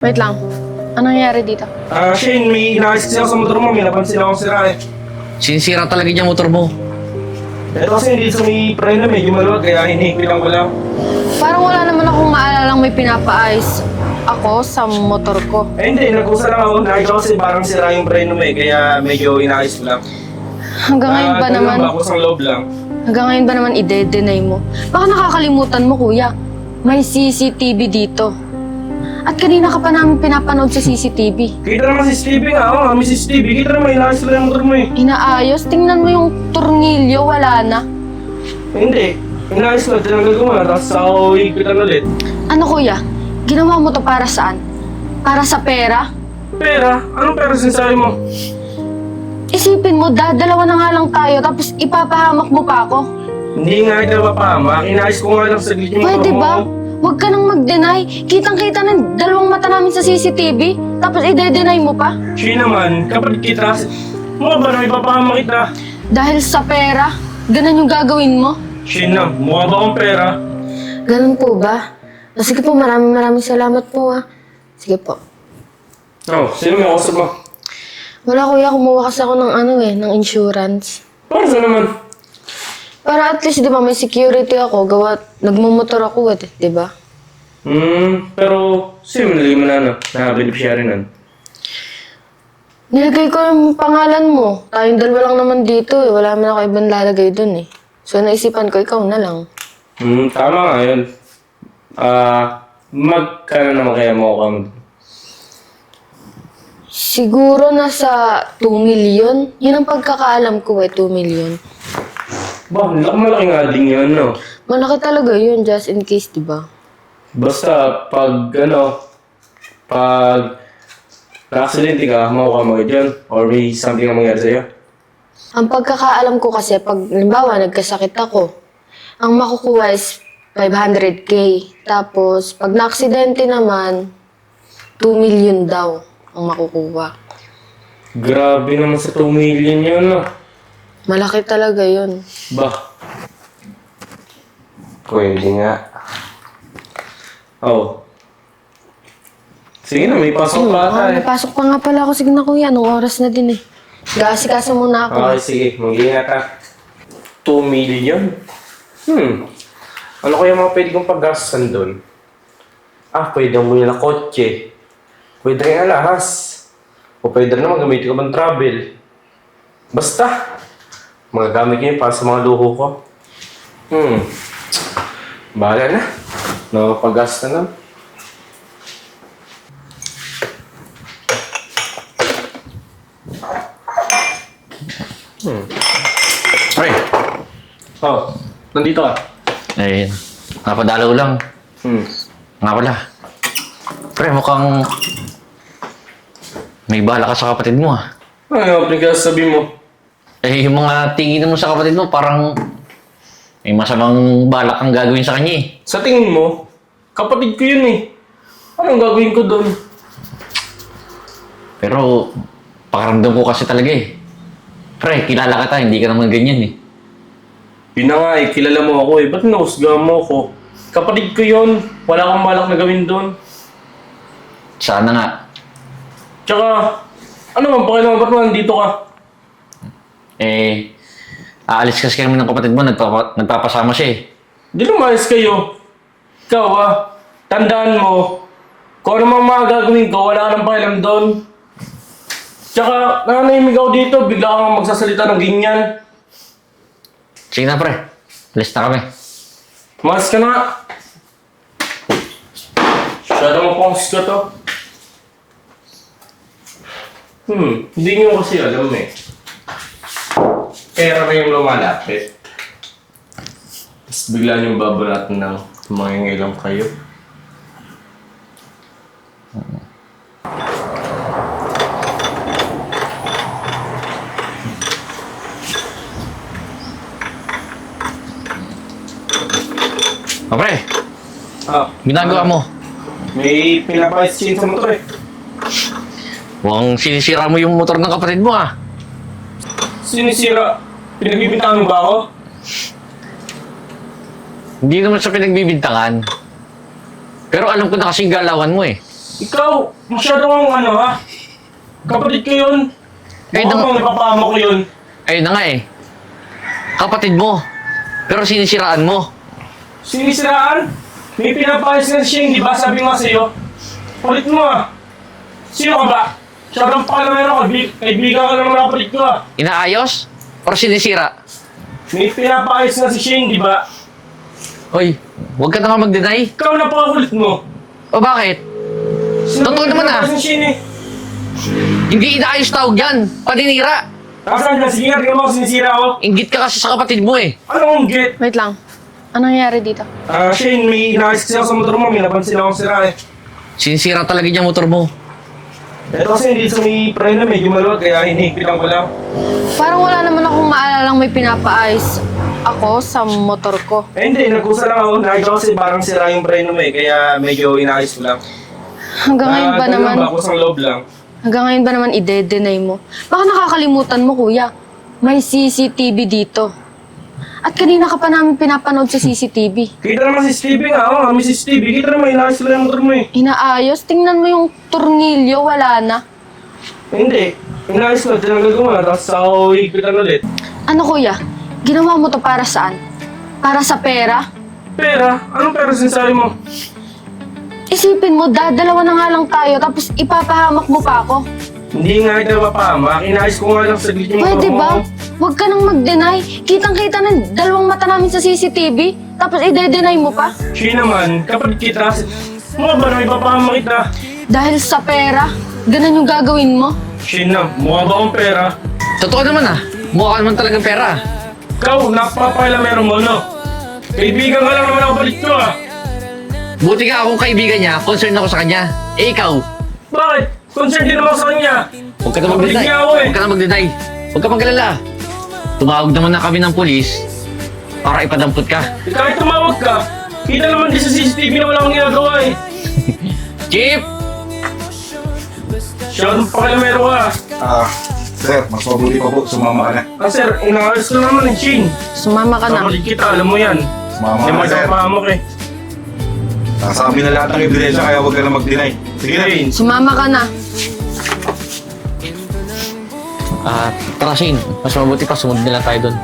Wait lang. Anong nangyari dito? Shane, may inaayos kasi ako sa motor mo. May napansin akong sira eh. Sinisira talaga yung motor mo. Ito kasi hindi sa may preno medyo maluwag kaya hinihipilang ko lang. Parang wala naman akong maalalang may pinapaayos ako sa motor ko. Eh hindi, nag-usa lang ako. Nakita ko kasi parang sira yung preno mo eh. Kaya medyo inaayos ko lang. Hanggang ngayon ba naman, Ako sa loob lang. hanggang ngayon ba naman ide-deny mo? Baka nakakalimutan mo, kuya. May CCTV dito. At kanina ka pa namin pinapanood sa CCTV. Kita naman si Stevie nga. Oo, may si Stevie. Kita naman inaayos ko lang yung motor mo eh. Inaayos? Tingnan mo yung tornilyo, wala na. Eh, hindi. Inaayos ko. Tinanggal ko nga. Tapos ako ipitan ulit. Ano, kuya? Ginawa mo to para saan? Para sa pera? Pera? Anong pera sinasabi mo? Isipin mo, dadalawa na nga lang tayo tapos ipapahamak mo pa ako. Hindi nga ito mapahama. Inaayos ko nga lang saglit yung motor Pwede mo. ba? Huwag ka nang mag-deny. Kitang-kita ng dalawang mata namin sa CCTV. Tapos ide-deny mo pa? Siya naman, kapag kita, mukha ba na ipapahama kita? Dahil sa pera, ganun yung gagawin mo? Siya na, mukha ba akong pera? Ganun po ba? Sige po, maraming salamat po ha. Sige po. Oh, sino may kausap mo? Wala kuya, kumuha kasi ako ng ng insurance. Para saan naman? Para at least, di ba, may security ako. Gawa, nagmumotor ako di ba? Pero sino nilagay mo na na beneficiary nun? Nilagay ko yung pangalan mo. Tayong dalawa lang naman dito eh. Wala man ako ibang lalagay dun eh. So naisipan ko, ikaw na lang. Tama nga yun. Magkano naman kaya mo ako? Siguro nasa 2 million. Yun ang pagkakaalam ko 2 million. Ba, malaki nga din yun, no? Malaki talaga yun, just in case, di ba? Basta, pag na-accidente ka, makuha mo dyan, or may something na mangyari sa'yo. Ang pagkakaalam ko kasi, pag, halimbawa, nagkasakit ako, ang makukuha is 500K. Tapos, pag na-aksidente naman, 2 million daw ang makukuha. Grabe naman sa 2 million yun, no? Malaki talaga yun. Ba? Pwede nga. Oh. Sige na, may pasok pa ata eh. Napasok pa nga pala ako. Sige na kuya, anong oras na din eh. Gasikaso muna ako. Okay, sige. Mag-iingat ka. 2 million? Ano kaya mga pwede kong paggastusan doon? Pwede mo nila kotse. Pwede rin alahas. O pwede rin naman gamitin ko pang travel. Basta. Magagamit ko yun para sa mga luho ko. Bahala na. Nakapagasta na. Pre, Oh, nandito ka. ayun. Napadalaw lang. Nga pala. Pre, mukhang may bala ka sa kapatid mo ah. Ano yung sabi mo? Eh, yung mga tingin mo sa kapatid mo, parang may masamang balak kang gagawin sa kanya eh. Sa tingin mo, kapatid ko yun eh. Anong gagawin ko doon? Pero, pakaramdam ko kasi talaga eh. Pre, kilala ka hindi ka naman ganyan eh. Yun na nga eh, kilala mo ako eh. Ba't nausgahan mo ako? Kapatid ko yun. Wala akong balak na gawin doon. Sana nga. Tsaka, ano man, pakialam ba't mo nandito ka? Eh, aalis kasi kami ng kapatid mo, nagpapasama siya eh. Di lumayas kayo. Ikaw tandaan mo, kung ano mang mga gagawin ko, wala ka nang pakialam doon. Tsaka, nananahimik ako dito, bigla kang magsasalita ng ganyan. Sige na pre, alis na kami. Mas ka na. Masyado mo pang ka to. Hindi nyo kasi alam eh. Pera na yung lumalapit. Tapos bigla nyo babanatan ng mangingilam kayo. O pre, ginagawa mo. May pinapaisin sa motor eh. Mukhang sinisira mo yung motor ng kapatid mo ah. Sinisira. Pinagbibintangan mo ba ako? Hindi naman sa pinagbibintangan. Pero alam ko na kasing galawan mo eh. Ikaw, masyado kang ano ha? Kapatid ko yun. Kahit Baka na- bang ipapama ko yun. Ayun na nga eh. Kapatid mo. Pero sinisiraan mo. Sinisiraan? May pinapayos nga siya, di ba? Sabi nga sa'yo. Kulit mo ah. Sino ka ba? Siyang pakalamero ka, kaibigan ka lang ng kapatid ko ah. Inaayos? Or sinisira? May pinapayos nga si Shane, di ba? Hoy, huwag ka naman mag-deny. Ikaw napakakulit mo. O bakit? Totoo naman ah. Si Shane eh. Hindi inaayos tawag yan. Paninira. Asan na? Sige nga, tingnan mo ako sinisira ako. Inggit ka kasi sa kapatid mo eh. Anong get? Wait lang. Anong nangyari dito? Shane, may inaayos kasi ako sa motor mo. May napansin akong sira eh. Sinisira talaga niya motor mo. Ito kasi hindi sa may preno, medyo maluwag, kaya hinihigpitan ko lang. Parang wala naman akong maalalang may pinapaayos ako sa motor ko. Eh hindi, nagkusa lang ako. Nakita ko kasi parang sira yung preno mo eh, kaya medyo inaayos ko lang. Hanggang ngayon ba naman, Kusang loob lang. hanggang ngayon ba naman ide-deny mo? Baka nakakalimutan mo, kuya. May CCTV dito. At kanina ka pa namin pinapanood sa CCTV. Kita naman si Stevie nga, oo, kami si Stevie. Kita naman, inaayos ko lang yung motor mo eh. Inaayos? Tingnan mo yung tornilyo, wala na. Hindi, inaayos ko, tinanggal ko nga, tapos ako higpitan ulit. Ano kuya? Ginawa mo to para saan? Para sa pera? Pera? Anong pera sinasabi mo? Isipin mo, dadalawa na nga lang tayo tapos ipapahamak mo pa ako. Hindi nga ito mapama, inaayos ko nga lang saglit yung Pwede motor mo. ba? Huwag ka nang mag-deny. Kitang-kita ng dalawang mata namin sa CCTV. Tapos ide-deny mo pa? Siya naman, kapag kita, mukha ba na ipapama kita? Dahil sa pera? Ganun yung gagawin mo? Siya na, mukha ba akong pera? Totoo naman ah. Mukha ka naman talagang pera. Ikaw, napapailamero mo, no? Kaibigan ka lang naman ako palit ko, ah. Buti ka akong kaibigan niya, concerned ako sa kanya. Eh ikaw, Bakit? Concerned din naman sa kanya. huwag ka na mag-deny. Kapatid niya ako eh. Huwag ka na mag-deny. Huwag ka magalala. Tumawag naman na kami ng pulis para ipadampot ka. Eh, kahit tumawag ka, kita naman din sa CCTV na wala akong ginagawa eh. Chip! Siya, pakilamero ka. Sir, mas mabuti pa po, sumama ka na. Sir, inaayos ko naman ng Shane. Sumama ka na. Kapatid kita, alam mo yan. Sumama Hindi ka na, sir. magpapahamak eh. Nasa amin na lahat ng ebidensya, kaya huwag ka na mag-deny. Sige na. Shane, Sumama ka na. Tara Shane, mas mabuti pa sumunod nila tayo doon.